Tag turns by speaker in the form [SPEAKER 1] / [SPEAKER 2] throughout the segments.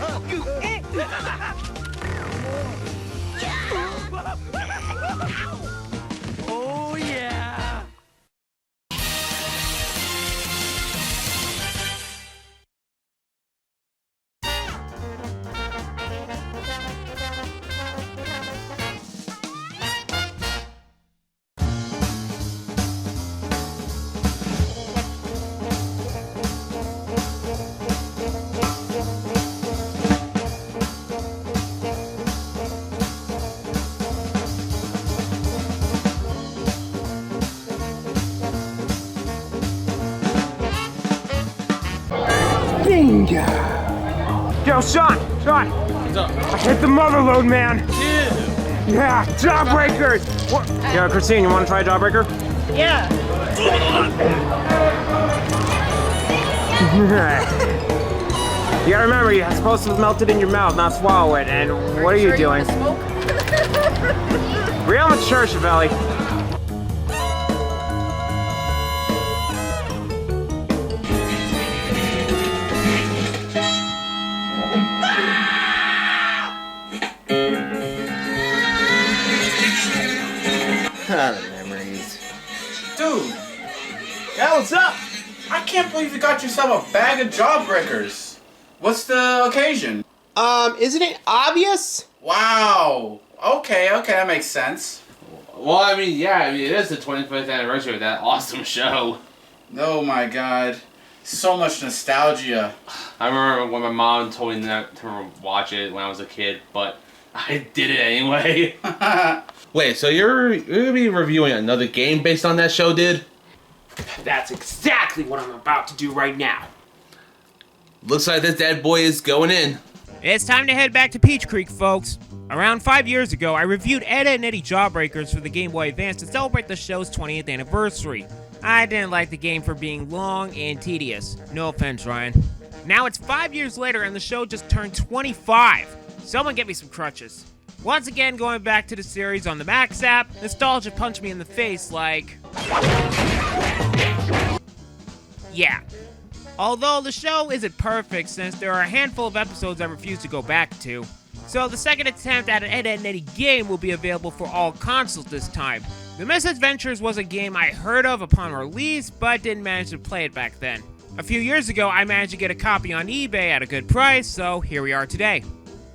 [SPEAKER 1] Oh, yeah!
[SPEAKER 2] Yo, Sean!
[SPEAKER 3] What's up?
[SPEAKER 2] I hit the mother load, man!
[SPEAKER 3] Dude!
[SPEAKER 2] Yeah, Jawbreakers! What? Yeah, Christine, you want to try Jawbreaker?
[SPEAKER 4] Yeah.
[SPEAKER 2] You gotta remember, you're supposed to melt it in your mouth, not swallow it. And what are you doing? Real mature, Chevelli.
[SPEAKER 3] The memories.
[SPEAKER 5] Dude! Yeah, what's up? I can't believe you got yourself a bag of Jawbreakers. What's the occasion?
[SPEAKER 3] Isn't it obvious?
[SPEAKER 5] Wow. Okay, that makes sense.
[SPEAKER 6] Well, I mean, yeah, it is the 25th anniversary of that awesome show.
[SPEAKER 5] Oh my god. So much nostalgia.
[SPEAKER 6] I remember when my mom told me not to watch it when I was a kid, but I did it anyway.
[SPEAKER 3] Wait, so you're gonna be reviewing another game based on that show, dude?
[SPEAKER 2] That's exactly what I'm about to do right now.
[SPEAKER 3] Looks like this dead boy is going in.
[SPEAKER 7] It's time to head back to Peach Creek, folks. Around 5 years ago, I reviewed Eddy Jawbreakers for the Game Boy Advance to celebrate the show's 20th anniversary. I didn't like the game for being long and tedious. No offense, Ryan. Now it's 5 years later and the show just turned 25. Someone get me some crutches. Once again, going back to the series on the Max app, nostalgia punched me in the face like... yeah. Although the show isn't perfect since there are a handful of episodes I refuse to go back to. So the second attempt at an Eddy game will be available for all consoles this time. The Mis-Edventrues was a game I heard of upon release, but didn't manage to play it back then. A few years ago, I managed to get a copy on eBay at a good price, so here we are today.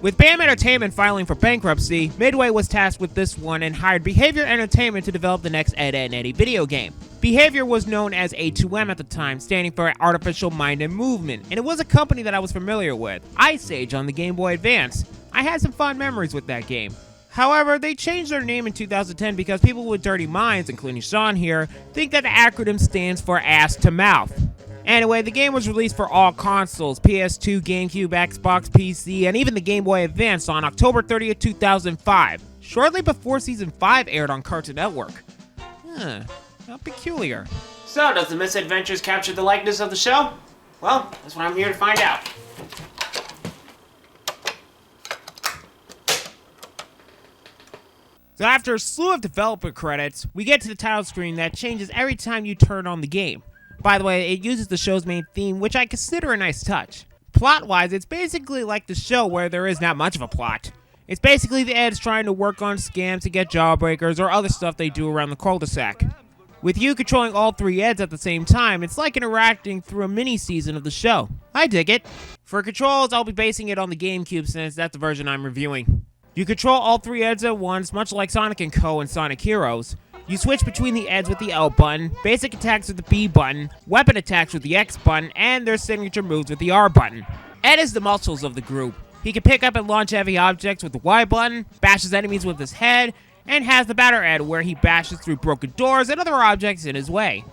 [SPEAKER 7] With BAM Entertainment filing for bankruptcy, Midway was tasked with this one and hired Behavior Entertainment to develop the next Eddy video game. Behavior was known as A2M at the time, standing for Artificial Mind and Movement, and it was a company that I was familiar with, Ice Age on the Game Boy Advance. I had some fond memories with that game. However, they changed their name in 2010 because people with dirty minds, including Sean here, think that the acronym stands for ass to mouth. Anyway, the game was released for all consoles, PS2, GameCube, Xbox, PC, and even the Game Boy Advance on October 30th, 2005, shortly before Season 5 aired on Cartoon Network. How peculiar.
[SPEAKER 2] So, does the Mis-Adventures capture the likeness of the show? Well, that's what I'm here to find out.
[SPEAKER 7] So after a slew of developer credits, we get to the title screen that changes every time you turn on the game. By the way, it uses the show's main theme, which I consider a nice touch. Plot-wise, it's basically like the show where there is not much of a plot. It's basically the Eds trying to work on scams to get Jawbreakers or other stuff they do around the cul-de-sac. With you controlling all three Eds at the same time, it's like interacting through a mini-season of the show. I dig it. For controls, I'll be basing it on the GameCube since that's the version I'm reviewing. You control all three Eds at once, much like Sonic & Co. and Sonic Heroes. You switch between the Eds with the L button, basic attacks with the B button, weapon attacks with the X button, and their signature moves with the R button. Ed is the muscles of the group. He can pick up and launch heavy objects with the Y button, bashes enemies with his head, and has the Batter Ed where he bashes through broken doors and other objects in his way.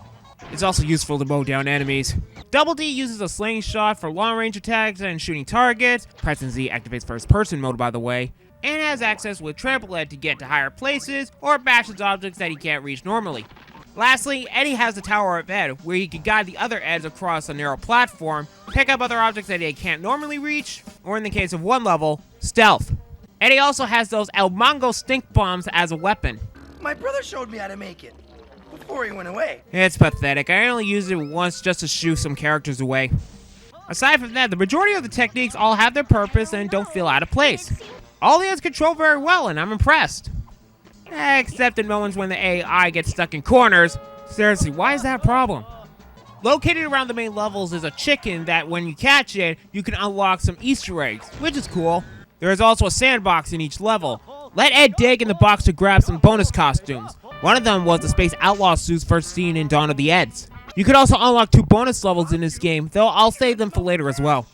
[SPEAKER 7] It's also useful to mow down enemies. Double D uses a slingshot for long-range attacks and shooting targets. Press and Z activates first-person mode, by the way. And has access with Trample Ed to get to higher places or bashes objects that he can't reach normally. Lastly, Eddy has the Tower of Ed, where he can guide the other Eds across a narrow platform, pick up other objects that he can't normally reach, or in the case of one level, stealth. Eddy also has those El Mongo stink bombs as a weapon.
[SPEAKER 1] My brother showed me how to make it before he went away.
[SPEAKER 7] It's pathetic. I only used it once just to shoo some characters away. Aside from that, the majority of the techniques all have their purpose and don't feel out of place. All the Eds control very well, and I'm impressed. Except in moments when the AI gets stuck in corners. Seriously, why is that a problem? Located around the main levels is a chicken that when you catch it, you can unlock some Easter eggs, which is cool. There is also a sandbox in each level. Let Ed dig in the box to grab some bonus costumes. One of them was the Space Outlaw suits first seen in Dawn of the Eds. You could also unlock 2 bonus levels in this game, though I'll save them for later as well.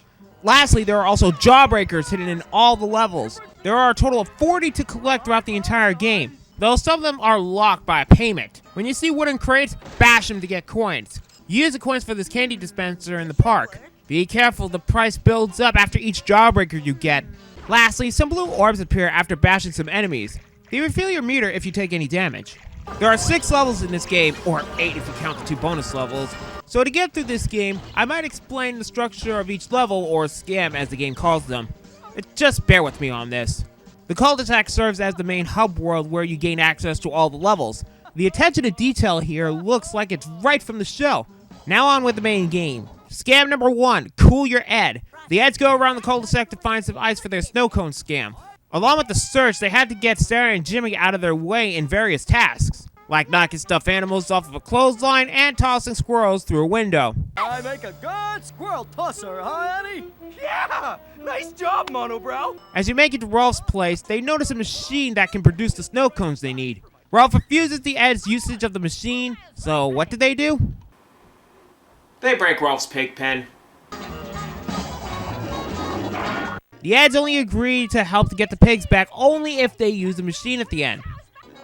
[SPEAKER 7] Lastly, there are also jawbreakers hidden in all the levels. There are a total of 40 to collect throughout the entire game, though some of them are locked by a payment. When you see wooden crates, bash them to get coins. Use the coins for this candy dispenser in the park. Be careful, the price builds up after each jawbreaker you get. Lastly, some blue orbs appear after bashing some enemies. They refill your meter if you take any damage. There are 6 levels in this game, or 8 if you count the 2 bonus levels. So to get through this game, I might explain the structure of each level, or scam as the game calls them. Just bear with me on this. The cul-de-sac serves as the main hub world where you gain access to all the levels. The attention to detail here looks like it's right from the show. Now on with the main game. Scam number 1, cool your Ed. The Eds go around the cul-de-sac to find some ice for their snow cone scam. Along with the search, they had to get Sarah and Jimmy out of their way in various tasks, like knocking stuffed animals off of a clothesline and tossing squirrels through a window.
[SPEAKER 1] I make a good squirrel tosser, huh, Eddy? Yeah! Nice job, Mono Bro!
[SPEAKER 7] As you make it to Rolf's place, they notice a machine that can produce the snow cones they need. Rolf refuses the Ed's usage of the machine, so what do?
[SPEAKER 2] They break Rolf's pig pen.
[SPEAKER 7] The Eds only agree to help to get the pigs back only if they use the machine at the end.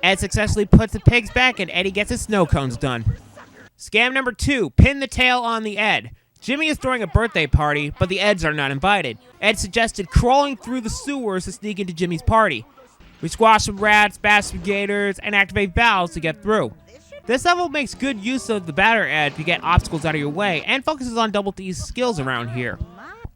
[SPEAKER 7] Ed successfully puts the pigs back and Eddy gets his snow cones done. Scam number 2, pin the tail on the Ed. Jimmy is throwing a birthday party, but the Eds are not invited. Ed suggested crawling through the sewers to sneak into Jimmy's party. We squash some rats, bash some gators, and activate valves to get through. This level makes good use of the batter Ed to get obstacles out of your way and focuses on Double D's skills around here.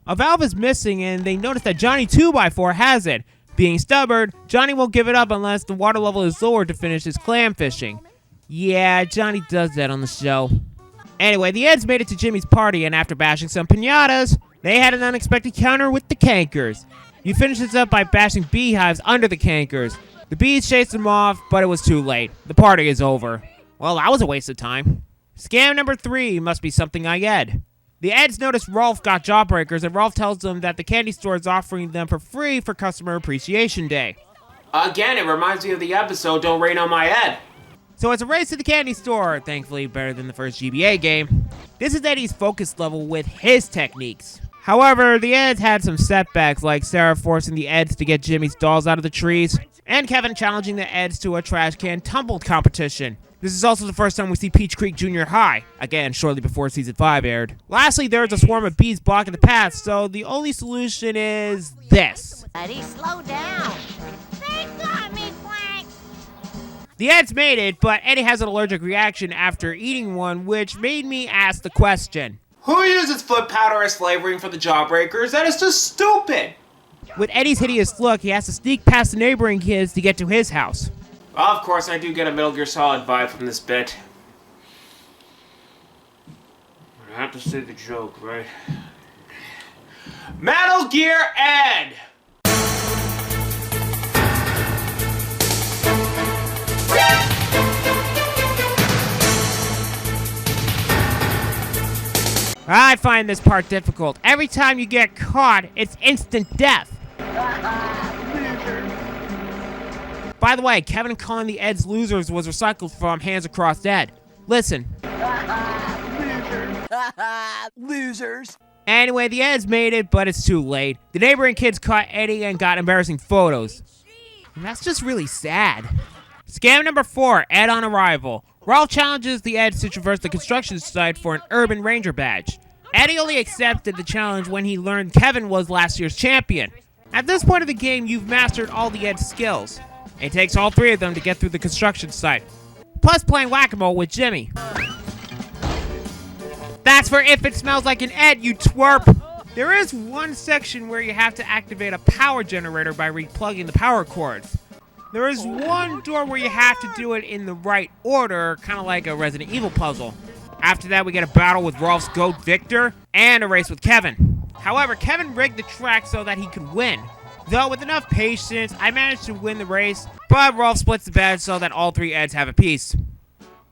[SPEAKER 7] A valve is missing and they notice that Johnny 2x4 has it. Being stubborn, Johnny won't give it up unless the water level is lowered to finish his clam fishing. Yeah, Johnny does that on the show. Anyway, the Eds made it to Jimmy's party and after bashing some piñatas, they had an unexpected counter with the cankers. You finish this up by bashing beehives under the cankers. The bees chased them off, but it was too late. The party is over. Well, that was a waste of time. Scam number 3 must be something I Ed. The Eds notice Rolf got jawbreakers and Rolf tells them that the candy store is offering them for free for Customer Appreciation Day.
[SPEAKER 2] Again, it reminds me of the episode Don't Rain on My Ed.
[SPEAKER 7] So it's a race to the candy store, thankfully better than the first GBA game. This is Eddy's focus level with his techniques. However, the Eds had some setbacks like Sarah forcing the Eds to get Jimmy's dolls out of the trees, and Kevin challenging the Eds to a trash can tumble competition. This is also the first time we see Peach Creek Junior High, again shortly before Season 5 aired. Lastly, there's a swarm of bees blocking the path, so the only solution is this.
[SPEAKER 4] Eddy, slow down. They got me, Frank.
[SPEAKER 7] The Eds made it, but Eddy has an allergic reaction after eating one, which made me ask the question.
[SPEAKER 2] Who uses foot powder as flavoring for the jawbreakers? That is just stupid!
[SPEAKER 7] With Eddy's hideous look, he has to sneak past the neighboring kids to get to his house.
[SPEAKER 2] Well, of course, I do get a Metal Gear Solid vibe from this bit. I have to say the joke, right? Metal Gear Ed!
[SPEAKER 7] I find this part difficult. Every time you get caught, it's instant death. By the way, Kevin calling the Eds losers was recycled from Hands Across Ed. Listen.
[SPEAKER 1] Losers.
[SPEAKER 7] Anyway, the Eds made it, but it's too late. The neighboring kids caught Eddy and got embarrassing photos. And that's just really sad. Scam number 4, Ed on arrival. Rolf challenges the Eds to traverse the construction site for an Urban Ranger badge. Eddy only accepted the challenge when he learned Kevin was last year's champion. At this point of the game, you've mastered all the Ed's skills. It takes all 3 of them to get through the construction site. Plus playing whack-a-mole with Jimmy. That's for if it smells like an Ed, you twerp! There is one section where you have to activate a power generator by replugging the power cords. There is one door where you have to do it in the right order, kind of like a Resident Evil puzzle. After that, we get a battle with Rolf's goat Victor and a race with Kevin. However, Kevin rigged the track so that he could win. Though with enough patience, I managed to win the race, but Rolf splits the bed so that all 3 Eds have a piece.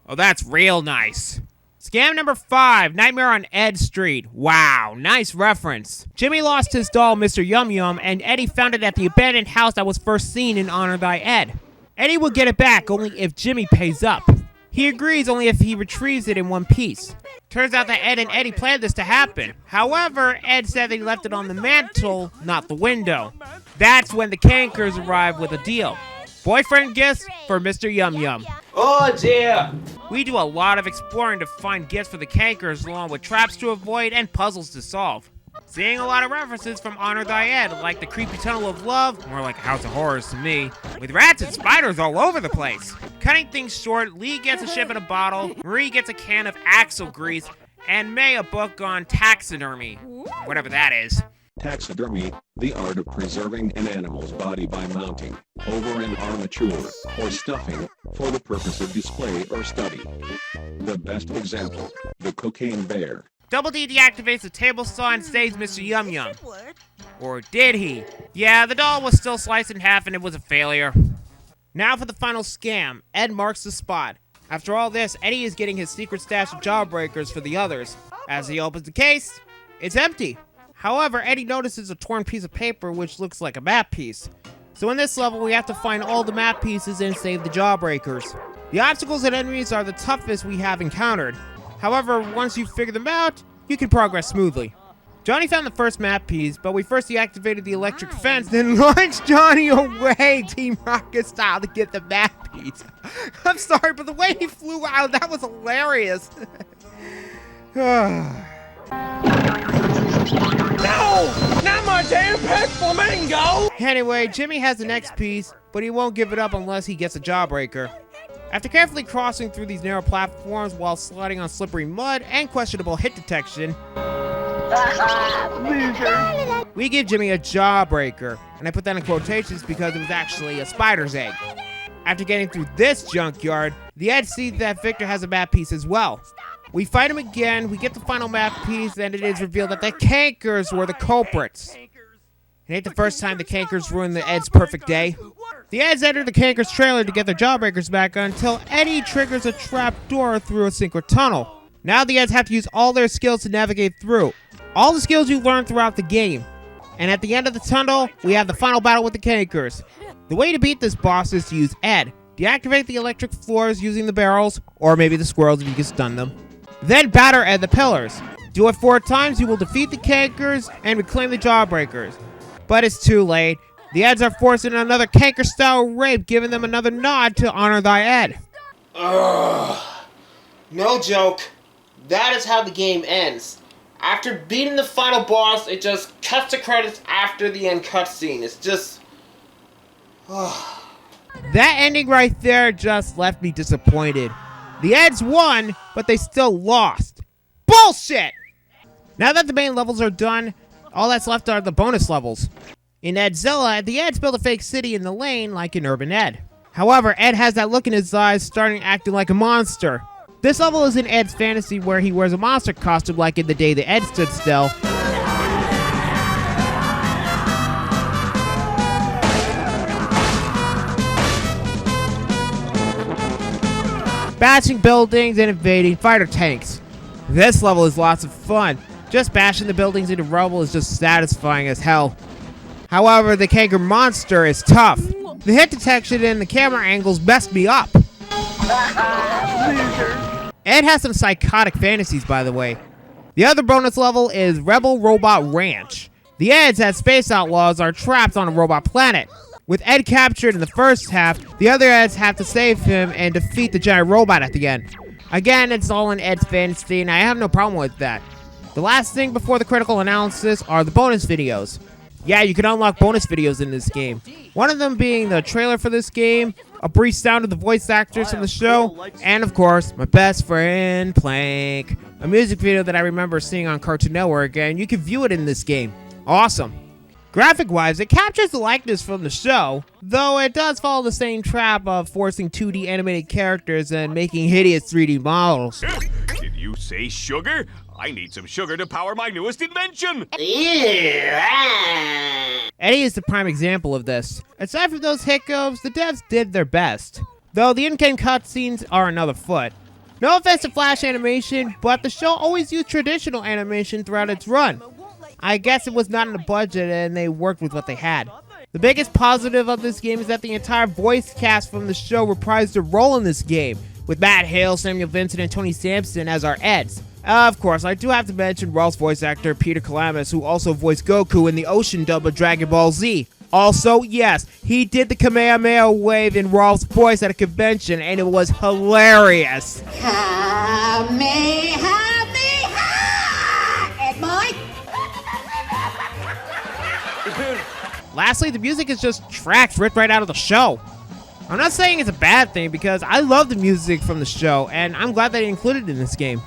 [SPEAKER 7] Oh, that's real nice. Scam number 5, Nightmare on Ed Street. Wow, nice reference. Jimmy lost his doll, Mr. Yum Yum, and Eddy found it at the abandoned house that was first seen in Honor Thy Ed. Eddy will get it back only if Jimmy pays up. He agrees only if he retrieves it in one piece. Turns out that Ed and Eddy planned this to happen. However, Ed said they left it on the mantle, not the window. That's when the Cankers arrive with a deal. Boyfriend gifts for Mr. Yum Yum.
[SPEAKER 2] Oh dear!
[SPEAKER 7] We do a lot of exploring to find gifts for the Cankers, along with traps to avoid and puzzles to solve. Seeing a lot of references from Honor Thy Ed, like the creepy tunnel of love, more like a house of horrors to me, with rats and spiders all over the place. Cutting things short, Lee gets a ship in a bottle, Marie gets a can of axle grease, and May a book on taxidermy, whatever that is.
[SPEAKER 8] Taxidermy, the art of preserving an animal's body by mounting over an armature or stuffing for the purpose of display or study. The best example, the cocaine bear.
[SPEAKER 7] Double D deactivates the table saw and saves Mr. Yum Yum. Or did he? Yeah, the doll was still sliced in half and it was a failure. Now for the final scam. Ed marks the spot. After all this, Eddy is getting his secret stash of jawbreakers for the others. As he opens the case, it's empty. However, Eddy notices a torn piece of paper which looks like a map piece. So in this level, we have to find all the map pieces and save the jawbreakers. The obstacles and enemies are the toughest we have encountered. However, once you figure them out, you can progress smoothly. Johnny found the first map piece, but we first deactivated the electric fence, then launched Johnny away Team Rocket style to get the map piece. I'm sorry, but the way he flew out, that was hilarious.
[SPEAKER 1] No! Not my damn pet flamingo!
[SPEAKER 7] Anyway, Jimmy has the next piece, but he won't give it up unless he gets a jawbreaker. After carefully crossing through these narrow platforms while sliding on slippery mud and questionable hit detection, we give Jimmy a jawbreaker, and I put that in quotations because it was actually a spider's egg. After getting through this junkyard, the Ed sees that Victor has a map piece as well. We fight him again, we get the final map piece, and it is revealed that the Cankers were the culprits. It ain't the first time the Cankers ruined the Ed's perfect day. The Eds enter the Cankers trailer to get their jawbreakers back until Eddy triggers a trap door through a secret tunnel. Now the Eds have to use all their skills to navigate through. All the skills you learn throughout the game. And at the end of the tunnel, we have the final battle with the Cankers. The way to beat this boss is to use Ed. Deactivate the electric floors using the barrels, or maybe the squirrels if you can stun them. Then batter Ed the pillars. Do it 4 times, you will defeat the Cankers and reclaim the jawbreakers. But it's too late. The Eds are forced into another Canker-style rape, giving them another nod to Honor Thy Ed.
[SPEAKER 2] Ugh. No joke. That is how the game ends. After beating the final boss, it just cuts the credits after the end cutscene. It's just...
[SPEAKER 7] That ending right there just left me disappointed. The Eds won, but they still lost. Bullshit! Now that the main levels are done, all that's left are the bonus levels. In Edzilla, the Eds build a fake city in the lane like in Urban Ed. However, Ed has that look in his eyes starting acting like a monster. This level is in Ed's fantasy where he wears a monster costume like in The Day the Ed Stood Still. Bashing buildings and invading fighter tanks. This level is lots of fun. Just bashing the buildings into rubble is just satisfying as hell. However, the Kanker monster is tough. The hit detection and the camera angles messed me up. Ed has some psychotic fantasies, by the way. The other bonus level is Rebel Robot Ranch. The Eds, as space outlaws, are trapped on a robot planet. With Ed captured in the first half, the other Eds have to save him and defeat the giant robot at the end. Again, it's all in Ed's fantasy, and I have no problem with that. The last thing before the critical analysis are the bonus videos. Yeah, you can unlock bonus videos in this game. One of them being the trailer for this game, a brief sound of the voice actors from the show, and of course, my best friend, Plank. A music video that I remember seeing on Cartoon Network, and you can view it in this game. Awesome. Graphic-wise, it captures the likeness from the show, though it does follow the same trap of forcing 2D animated characters and making hideous 3D models.
[SPEAKER 9] Did you
[SPEAKER 1] say sugar? I need some sugar to power my newest invention.
[SPEAKER 7] Eddy is the prime example of this. Aside from those hiccups, the devs did their best. Though the in-game cutscenes are another foot. No offense to Flash animation, but the show always used traditional animation throughout its run. I guess it was not in the budget and they worked with what they had. The biggest positive of this game is that the entire voice cast from the show reprised a role in this game, with Matt Hale, Samuel Vincent, and Tony Sampson as our Eds. Of course, I do have to mention Ralph's voice actor Peter Kalamis, who also voiced Goku in the Ocean dub of Dragon Ball Z. Also, yes, he did the Kamehameha wave in Ralph's voice at a convention, and it was hilarious.
[SPEAKER 4] Kamehameha! And Mike?
[SPEAKER 7] Lastly, the music is just tracks ripped right out of the show. I'm not saying it's a bad thing because I love the music from the show and I'm glad they included it in this game.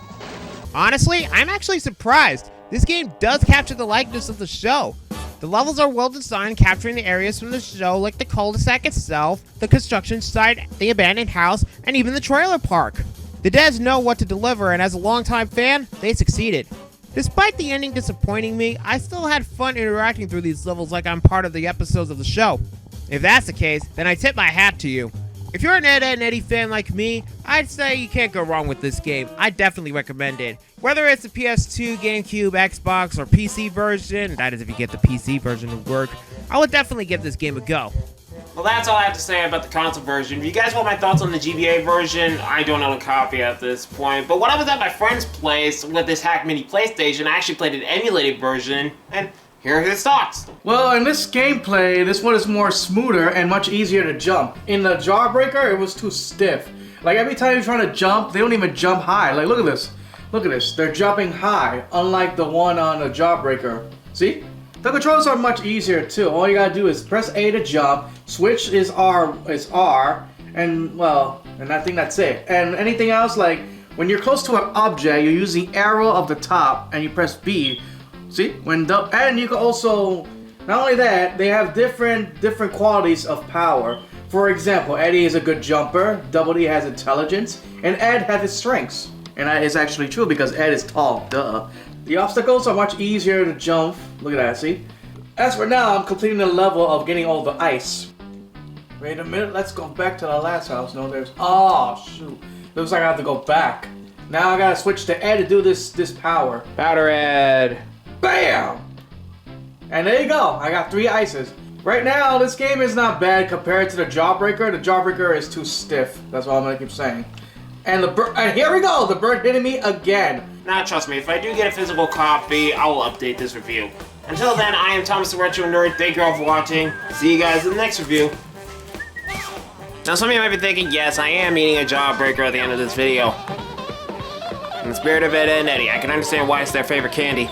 [SPEAKER 7] Honestly, I'm actually surprised. This game does capture the likeness of the show. The levels are well designed, capturing the areas from the show like the cul-de-sac itself, the construction site, the abandoned house, and even the trailer park. The devs know what to deliver and as a longtime fan, they succeeded. Despite the ending disappointing me, I still had fun interacting through these levels like I'm part of the episodes of the show. If that's the case, then I tip my hat to you. If you're an Ed, Edd and Eddy fan like me, I'd say you can't go wrong with this game. I definitely recommend it. Whether it's the PS2, GameCube, Xbox, or PC version, that is if you get the PC version to work, I would definitely give this game a go.
[SPEAKER 2] Well, that's all I have to say about the console version. If you guys want my thoughts on the GBA version, I don't own a copy at this point. But when I was at my friend's place with this hack mini PlayStation, I actually played an emulated version, and here are his thoughts.
[SPEAKER 5] Well, in this gameplay, this one is more smoother and much easier to jump. In the Jawbreaker, it was too stiff. Like every time you're trying to jump, they don't even jump high. Like look at this. Look at this. They're jumping high, unlike the one on the Jawbreaker. See? The controls are much easier too. All you gotta do is press A to jump, switch is R, and well, and I think that's it. And anything else, like when you're close to an object, you use the arrow of the top and you press B. See? And you can also, not only that, they have different qualities of power. For example, Eddy is a good jumper, Double D has intelligence, and Ed has his strengths. And that is actually true because Ed is tall, duh. The obstacles are much easier to jump. Look at that, see? As for now, I'm completing the level of getting all the ice. Wait a minute, let's go back to the last house. No, there's, oh shoot. Looks like I have to go back. Now I gotta switch to Ed to do this power.
[SPEAKER 2] Powder Ed.
[SPEAKER 5] Bam! And there you go, I got 3 ices. Right now, this game is not bad compared to the Jawbreaker. The Jawbreaker is too stiff. That's all I'm gonna keep saying. And the bird, and here we go, the bird hitting me again.
[SPEAKER 2] Nah, trust me, if I do get a physical copy, I will update this review. Until then, I am Thomas the Retro Nerd. Thank you all for watching. See you guys in the next review. Now, some of you might be thinking, yes, I am eating a Jawbreaker at the end of this video. In the spirit of Ed, Edd and Eddy, I can understand why it's their favorite candy.